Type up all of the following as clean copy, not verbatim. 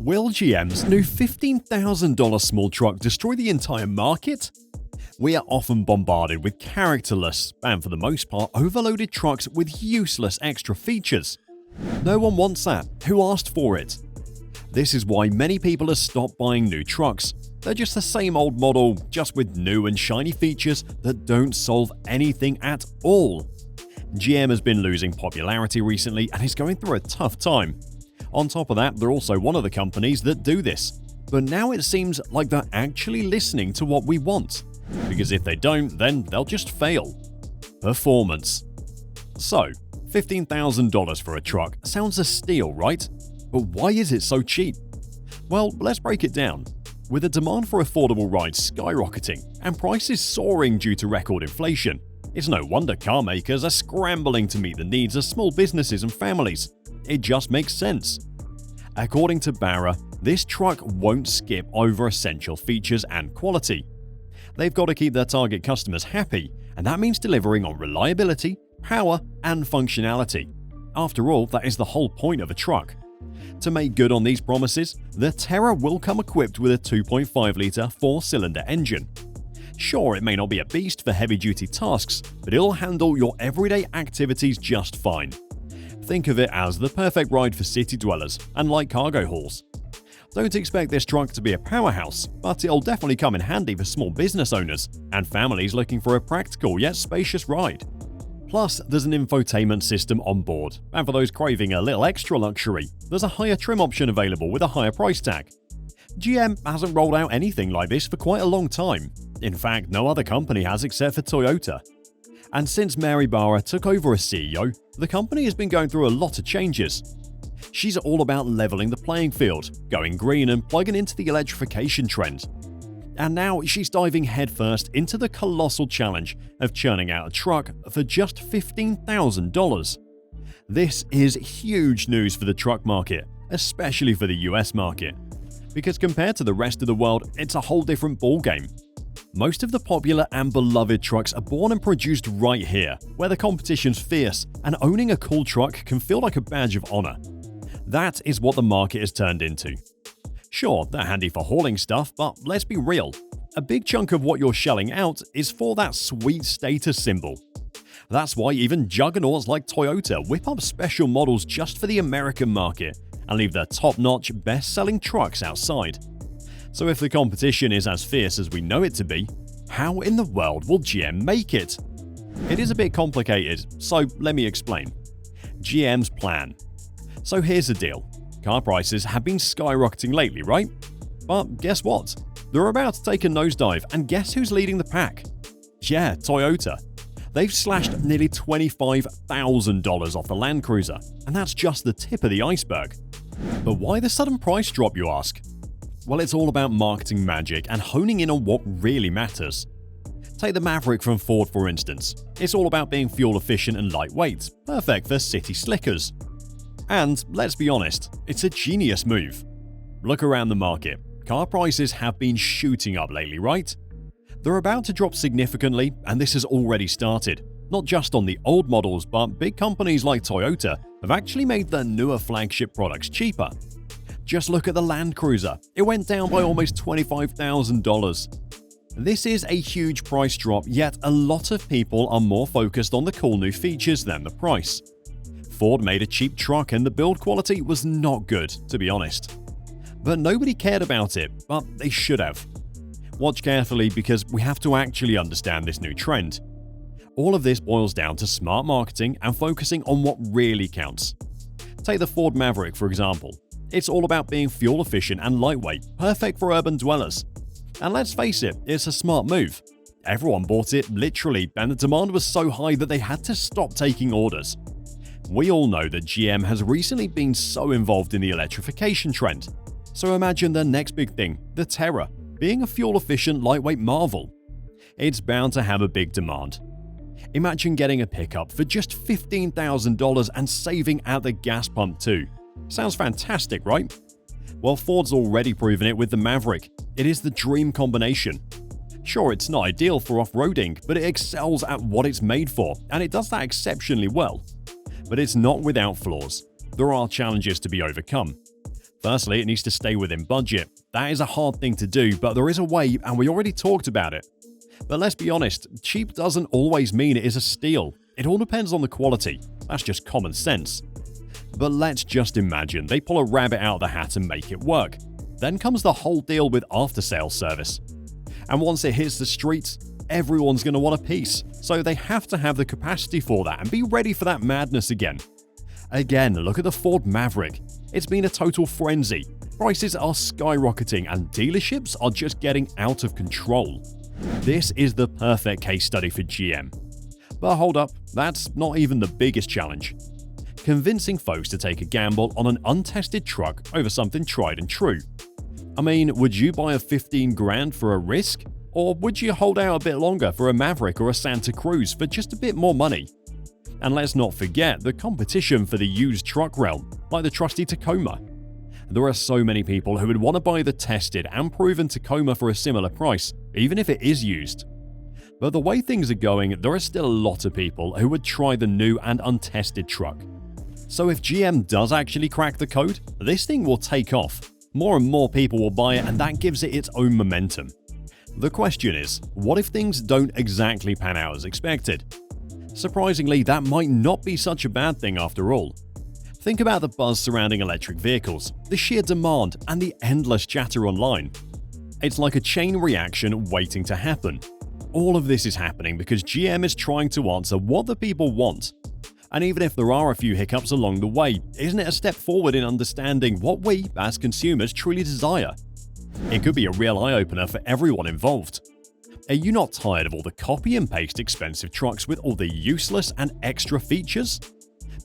Will GM's new $15,000 small truck destroy the entire market? We are often bombarded with characterless and, for the most part, overloaded trucks with useless extra features. No one wants that. Who asked for it? This is why many people have stopped buying new trucks. They're just the same old model, just with new and shiny features that don't solve anything at all. GM has been losing popularity recently and is going through a tough time. On top of that, they're also one of the companies that do this. But now it seems like they're actually listening to what we want. Because if they don't, then they'll just fail. Performance. So, $15,000 for a truck sounds a steal, right? But why is it so cheap? Well, let's break it down. With the demand for affordable rides skyrocketing and prices soaring due to record inflation, it's no wonder car makers are scrambling to meet the needs of small businesses and families. It just makes sense. According to Barra, this truck won't skip over essential features and quality. They've got to keep their target customers happy, and that means delivering on reliability, power, and functionality. After all, that is the whole point of a truck. To make good on these promises, the Terra will come equipped with a 2.5-litre 4-cylinder engine. Sure, it may not be a beast for heavy-duty tasks, but it'll handle your everyday activities just fine. Think of it as the perfect ride for city dwellers and light cargo hauls. Don't expect this truck to be a powerhouse, but it'll definitely come in handy for small business owners and families looking for a practical yet spacious ride. Plus, there's an infotainment system on board, and for those craving a little extra luxury, there's a higher trim option available with a higher price tag. GM hasn't rolled out anything like this for quite a long time. In fact, no other company has except for Toyota. And since Mary Barra took over as CEO, the company has been going through a lot of changes. She's all about leveling the playing field, going green and plugging into the electrification trend. And now she's diving headfirst into the colossal challenge of churning out a truck for just $15,000. This is huge news for the truck market, especially for the US market, because compared to the rest of the world, it's a whole different ballgame. Most of the popular and beloved trucks are born and produced right here, where the competition's fierce and owning a cool truck can feel like a badge of honor. That is what the market has turned into. Sure, they're handy for hauling stuff, but let's be real. A big chunk of what you're shelling out is for that sweet status symbol. That's why even juggernauts like Toyota whip up special models just for the American market and leave their top-notch, best-selling trucks outside. So if the competition is as fierce as we know it to be, how in the world will GM make it? It is a bit complicated, so let me explain. GM's plan. So here's the deal. Car prices have been skyrocketing lately, right? But guess what? They're about to take a nosedive, and guess who's leading the pack? Yeah, Toyota. They've slashed nearly $25,000 off the Land Cruiser, and that's just the tip of the iceberg. But why the sudden price drop, you ask? Well, it's all about marketing magic and honing in on what really matters. Take the Maverick from Ford, for instance. It's all about being fuel efficient and lightweight, perfect for city slickers. And let's be honest, it's a genius move. Look around the market. Car prices have been shooting up lately, right? They're about to drop significantly, and this has already started. Not just on the old models, but big companies like Toyota have actually made their newer flagship products cheaper. Just look at the Land Cruiser. It went down by almost $25,000. This is a huge price drop, yet a lot of people are more focused on the cool new features than the price. Ford made a cheap truck and the build quality was not good, to be honest. But nobody cared about it, but they should have. Watch carefully because we have to actually understand this new trend. All of this boils down to smart marketing and focusing on what really counts. Take the Ford Maverick, for example. It's all about being fuel efficient and lightweight, perfect for urban dwellers. And let's face it, it's a smart move. Everyone bought it literally, and the demand was so high that they had to stop taking orders. We all know that GM has recently been so involved in the electrification trend. So imagine the next big thing, the Terra, being a fuel-efficient, lightweight marvel. It's bound to have a big demand. Imagine getting a pickup for just $15,000 and saving at the gas pump too. Sounds fantastic, right? Well, Ford's already proven it with the Maverick. It is the dream combination. Sure, it's not ideal for off-roading, but it excels at what it's made for, and it does that exceptionally well. But it's not without flaws. There are challenges to be overcome. Firstly, it needs to stay within budget. That is a hard thing to do, but there is a way, and we already talked about it. But let's be honest, cheap doesn't always mean it is a steal. It all depends on the quality. That's just common sense. But let's just imagine they pull a rabbit out of the hat and make it work. Then comes the whole deal with after-sales service. And once it hits the streets, everyone's going to want a piece. So they have to have the capacity for that and be ready for that madness again. Again, look at the Ford Maverick. It's been a total frenzy. Prices are skyrocketing and dealerships are just getting out of control. This is the perfect case study for GM. But hold up, that's not even the biggest challenge. Convincing folks to take a gamble on an untested truck over something tried and true. I mean, would you buy a 15 grand for a risk? Or would you hold out a bit longer for a Maverick or a Santa Cruz for just a bit more money? And let's not forget the competition for the used truck realm, like the trusty Tacoma. There are so many people who would want to buy the tested and proven Tacoma for a similar price, even if it is used. But the way things are going, there are still a lot of people who would try the new and untested truck. So if GM does actually crack the code, this thing will take off. More and more people will buy it, and that gives it its own momentum. The question is, what if things don't exactly pan out as expected? Surprisingly, that might not be such a bad thing after all. Think about the buzz surrounding electric vehicles, the sheer demand, and the endless chatter online. It's like a chain reaction waiting to happen. All of this is happening because GM is trying to answer what the people want. And even if there are a few hiccups along the way, isn't it a step forward in understanding what we, as consumers, truly desire? It could be a real eye-opener for everyone involved. Are you not tired of all the copy and paste expensive trucks with all the useless and extra features?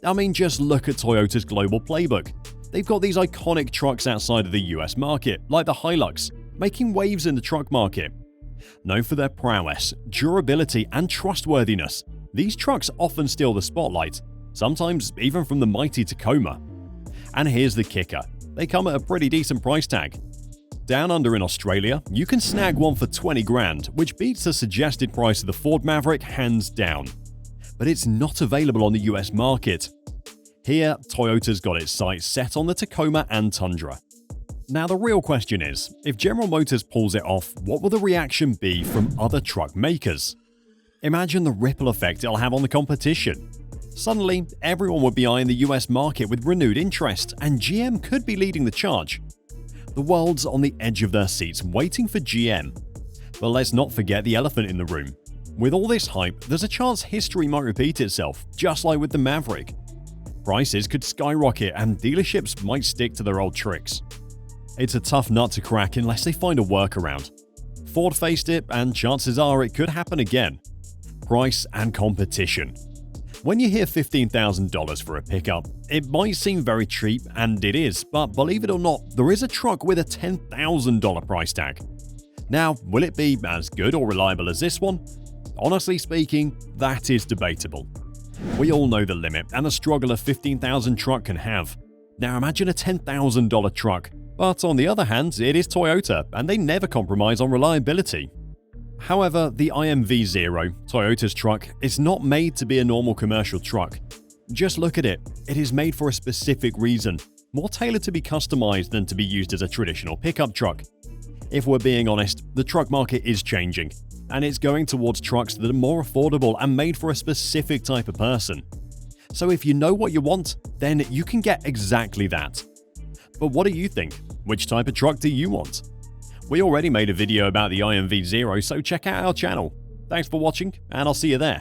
I mean, just look at Toyota's global playbook. They've got these iconic trucks outside of the US market, like the Hilux, making waves in the truck market. Known for their prowess, durability, and trustworthiness, these trucks often steal the spotlight, sometimes even from the mighty Tacoma. And here's the kicker, they come at a pretty decent price tag. Down under in Australia, you can snag one for 20 grand, which beats the suggested price of the Ford Maverick hands down. But it's not available on the US market. Here, Toyota's got its sights set on the Tacoma and Tundra. Now the real question is, if General Motors pulls it off, what will the reaction be from other truck makers? Imagine the ripple effect it'll have on the competition. Suddenly, everyone would be eyeing the US market with renewed interest, and GM could be leading the charge. The world's on the edge of their seats waiting for GM. But let's not forget the elephant in the room. With all this hype, there's a chance history might repeat itself, just like with the Maverick. Prices could skyrocket and dealerships might stick to their old tricks. It's a tough nut to crack unless they find a workaround. Ford faced it, and chances are it could happen again. Price and competition. When you hear $15,000 for a pickup, it might seem very cheap, and it is, but believe it or not, there is a truck with a $10,000 price tag. Now, will it be as good or reliable as this one? Honestly speaking, that is debatable. We all know the limit and the struggle a $15,000 truck can have. Now imagine a $10,000 truck, but on the other hand, it is Toyota, and they never compromise on reliability. However, the IMV0, Toyota's truck, is not made to be a normal commercial truck. Just look at it, it is made for a specific reason, more tailored to be customized than to be used as a traditional pickup truck. If we're being honest, the truck market is changing, and it's going towards trucks that are more affordable and made for a specific type of person. So if you know what you want, then you can get exactly that. But what do you think? Which type of truck do you want? We already made a video about the IMV0, so check out our channel. Thanks for watching, and I'll see you there.